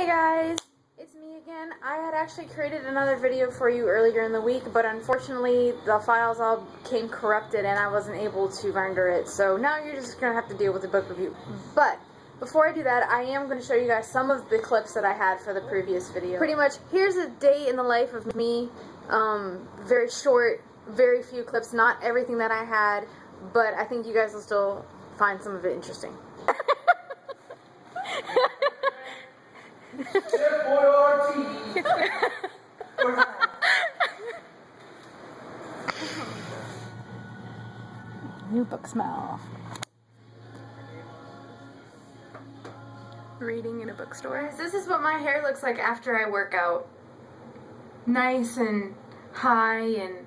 guys, it's me again. I had actually created another video for you earlier in the week, but unfortunately the files all came corrupted and I wasn't able to render it, so now you're just going to have to deal with the book review. But before I do that, I am going to show you guys some of the clips that I had for the previous video. Pretty much, here's a day in the life of me. Very short, very few clips, not everything that I had, but I think you guys will still find some of it interesting. New book smell. Reading in a bookstore. This is what my hair looks like after I work out. Nice and high, and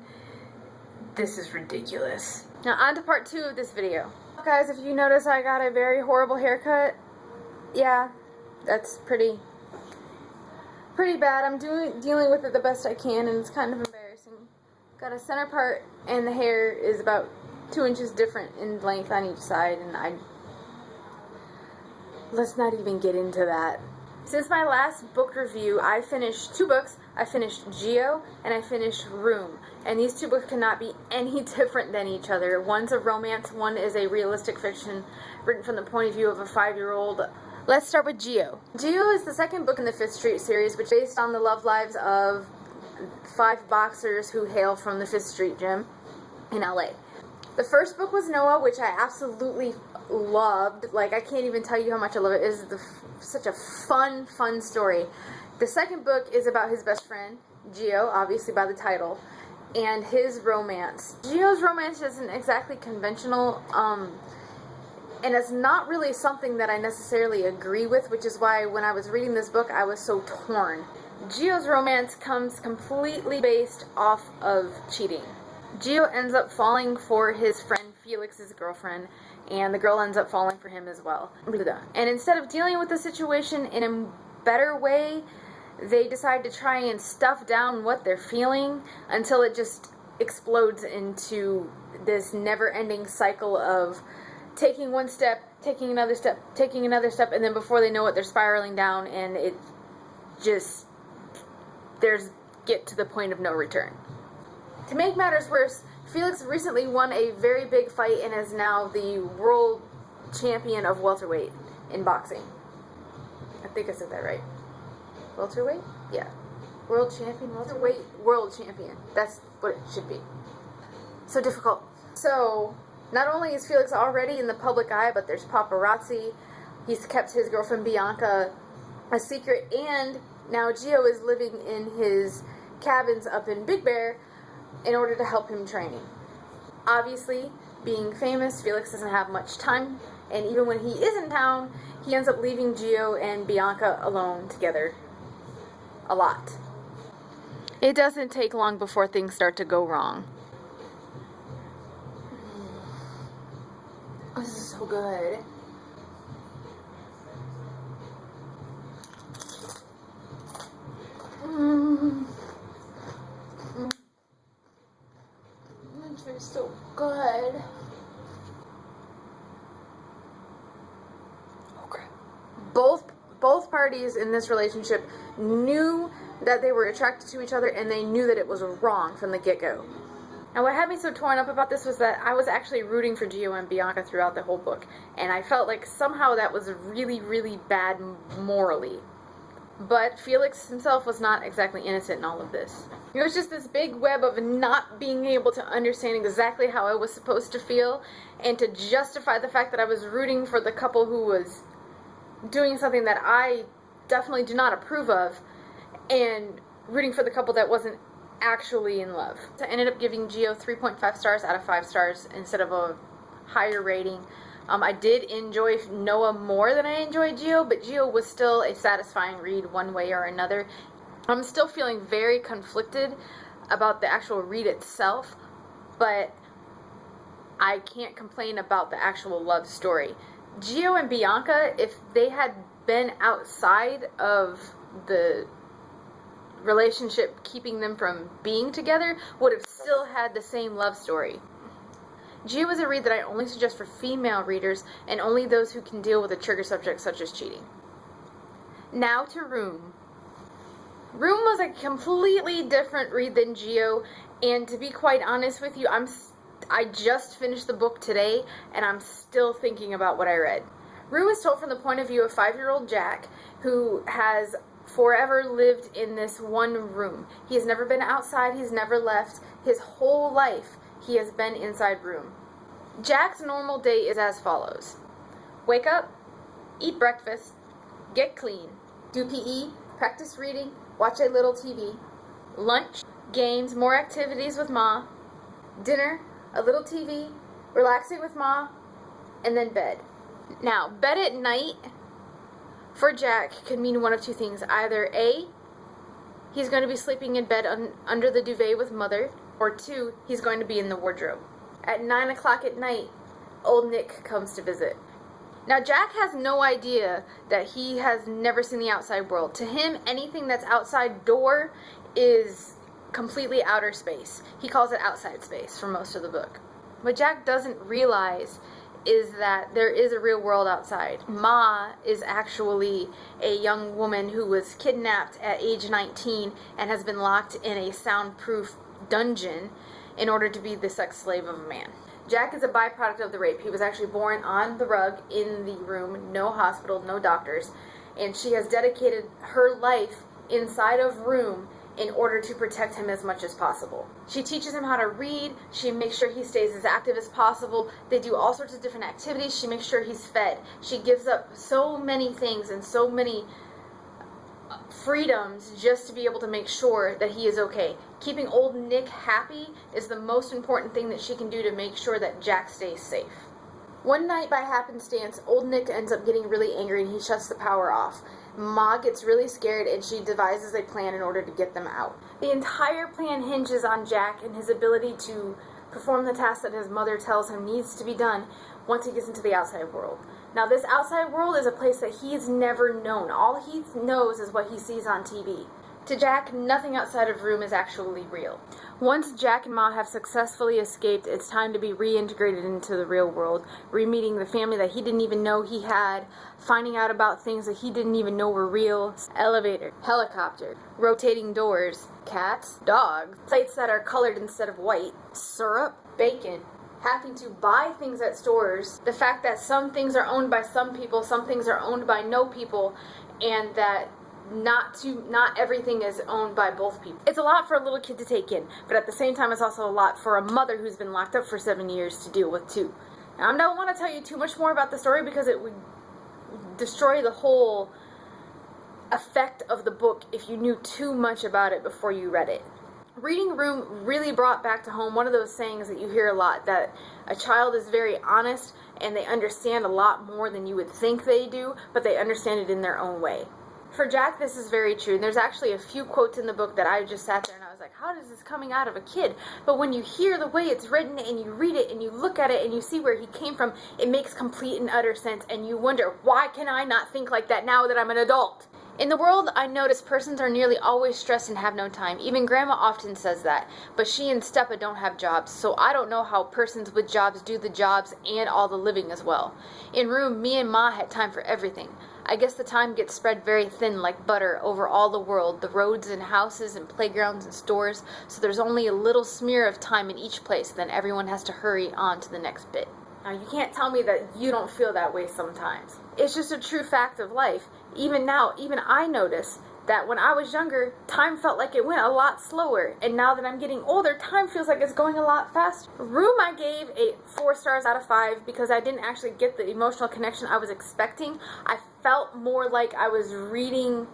this is ridiculous. Now on to part 2 of this video. Guys, if you notice I got a very horrible haircut, yeah, that's pretty bad. I'm dealing with it the best I can, and it's kind of embarrassing. Got a center part, and the hair is about 2 inches different in length on each side, and let's not even get into that. Since my last book review, I finished 2 books. I finished Geo and I finished Room. And these 2 books cannot be any different than each other. One's a romance, one is a realistic fiction written from the point of view of a 5-year-old. Let's start with Geo. Geo is the second book in the 5th Street series, which is based on the love lives of 5 boxers who hail from the 5th Street gym in LA. The first book was Noah, which I absolutely loved. Like, I can't even tell you how much I love it. It is such a fun story. The second book is about his best friend, Geo, obviously by the title, and his romance. Geo's romance isn't exactly conventional, and it's not really something that I necessarily agree with, which is why when I was reading this book, I was so torn. Geo's romance comes completely based off of cheating. Geo ends up falling for his friend Felix's girlfriend, and the girl ends up falling for him as well. And instead of dealing with the situation in a better way, they decide to try and stuff down what they're feeling until it just explodes into this never-ending cycle of taking one step, taking another step, taking another step, and then before they know it, they're spiraling down, and it just, get to the point of no return. To make matters worse, Felix recently won a very big fight and is now the world champion of welterweight in boxing. I think I said that right. Welterweight? Yeah. World champion, welterweight, world champion. That's what it should be. So difficult. So, not only is Felix already in the public eye, but there's paparazzi. He's kept his girlfriend Bianca a secret, and now Geo is living in his cabins up in Big Bear in order to help him train. Obviously, being famous, Felix doesn't have much time, and even when he is in town, he ends up leaving Geo and Bianca alone together a lot. It doesn't take long before things start to go wrong. This is so good. It's so good. Oh crap. Both parties in this relationship knew that they were attracted to each other, and they knew that it was wrong from the get-go. And what had me so torn up about this was that I was actually rooting for Geo and Bianca throughout the whole book, and I felt like somehow that was really bad morally. But Felix himself was not exactly innocent in all of this. It was just this big web of not being able to understand exactly how I was supposed to feel, and to justify the fact that I was rooting for the couple who was doing something that I definitely do not approve of, and rooting for the couple that wasn't actually in love. So I ended up giving Geo 3.5 stars out of 5 stars instead of a higher rating. I did enjoy Noah more than I enjoyed Geo, but Geo was still a satisfying read one way or another. I'm still feeling very conflicted about the actual read itself, but I can't complain about the actual love story. Geo and Bianca, if they had been outside of the relationship keeping them from being together, would have still had the same love story. Geo is a read that I only suggest for female readers, and only those who can deal with a trigger subject such as cheating. Now to Room. Room was a completely different read than Geo, and to be quite honest with you, I just finished the book today, and I'm still thinking about what I read. Room is told from the point of view of 5-year-old Jack, who has forever lived in this one room. He has never been outside, he's never left. His whole life, he has been inside Room. Jack's normal day is as follows. Wake up, eat breakfast, get clean, do PE, practice reading, watch a little TV, lunch, games, more activities with Ma, dinner, a little TV, relaxing with Ma, and then bed. Now, bed at night for Jack could mean one of two things. Either A, he's going to be sleeping in bed under the duvet with Mother, or 2, he's going to be in the wardrobe. At 9 o'clock at night, old Nick comes to visit. Now, Jack has no idea that he has never seen the outside world. To him, anything that's outside door is completely outer space. He calls it outside space for most of the book. What Jack doesn't realize is that there is a real world outside. Ma is actually a young woman who was kidnapped at age 19 and has been locked in a soundproof dungeon in order to be the sex slave of a man. Jack is a byproduct of the rape. He was actually born on the rug in the room, no hospital, no doctors, and she has dedicated her life inside of Room in order to protect him as much as possible. She teaches him how to read, she makes sure he stays as active as possible, they do all sorts of different activities, she makes sure he's fed. She gives up so many things and so many freedoms just to be able to make sure that he is okay. Keeping old Nick happy is the most important thing that she can do to make sure that Jack stays safe. One night, by happenstance, old Nick ends up getting really angry and he shuts the power off. Ma gets really scared and she devises a plan in order to get them out. The entire plan hinges on Jack and his ability to perform the task that his mother tells him needs to be done once he gets into the outside world. Now, this outside world is a place that he's never known. All he knows is what he sees on TV. To Jack, nothing outside of Room is actually real. Once Jack and Ma have successfully escaped, it's time to be reintegrated into the real world, re-meeting the family that he didn't even know he had, finding out about things that he didn't even know were real. Elevator, helicopter, rotating doors, cats, dogs, plates that are colored instead of white, syrup, bacon, having to buy things at stores, the fact that some things are owned by some people, some things are owned by no people, and that not everything is owned by both people. It's a lot for a little kid to take in, but at the same time it's also a lot for a mother who's been locked up for 7 years to deal with too. Now, I don't want to tell you too much more about the story because it would destroy the whole effect of the book if you knew too much about it before you read it. Reading Room really brought back to home one of those sayings that you hear a lot, that a child is very honest and they understand a lot more than you would think they do, but they understand it in their own way. For Jack, this is very true, and there's actually a few quotes in the book that I just sat there and I was like, how is this coming out of a kid? But when you hear the way it's written and you read it and you look at it and you see where he came from, it makes complete and utter sense, and you wonder, why can I not think like that now that I'm an adult? In the world, I notice persons are nearly always stressed and have no time. Even Grandma often says that, but she and Steppa don't have jobs, so I don't know how persons with jobs do the jobs and all the living as well. In Room, me and Ma had time for everything. I guess the time gets spread very thin like butter over all the world, the roads and houses and playgrounds and stores, so there's only a little smear of time in each place, then everyone has to hurry on to the next bit. Now, you can't tell me that you don't feel that way sometimes. It's just a true fact of life. Even now, even I notice that when I was younger, time felt like it went a lot slower, and now that I'm getting older, time feels like it's going a lot faster. Room I gave a 4 stars out of 5 because I didn't actually get the emotional connection I was expecting. I felt more like I was reading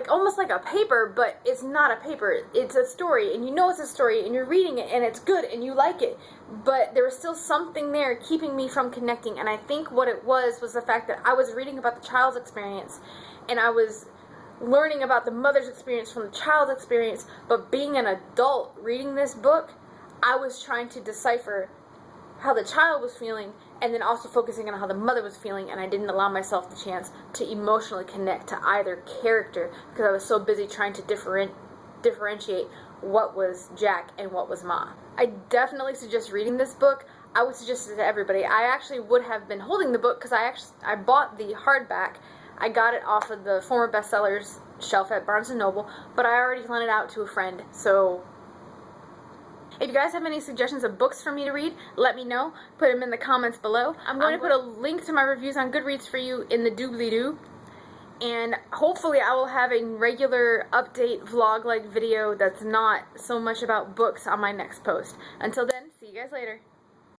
almost like a paper, but it's not a paper. It's a story, and you know it's a story, and you're reading it, and it's good, and you like it. But there was still something there keeping me from connecting, and I think what it was the fact that I was reading about the child's experience, and I was learning about the mother's experience from the child's experience, but being an adult reading this book, I was trying to decipher how the child was feeling, and then also focusing on how the mother was feeling, and I didn't allow myself the chance to emotionally connect to either character because I was so busy trying to differentiate what was Jack and what was Ma. I definitely suggest reading this book. I would suggest it to everybody. I actually would have been holding the book because I bought the hardback. I got it off of the former bestsellers shelf at Barnes & Noble, but I already lent it out to a friend, so if you guys have any suggestions of books for me to read, let me know. Put them in the comments below. I'm going to put a link to my reviews on Goodreads for you in the doobly-doo. And hopefully I will have a regular update vlog-like video that's not so much about books on my next post. Until then, see you guys later.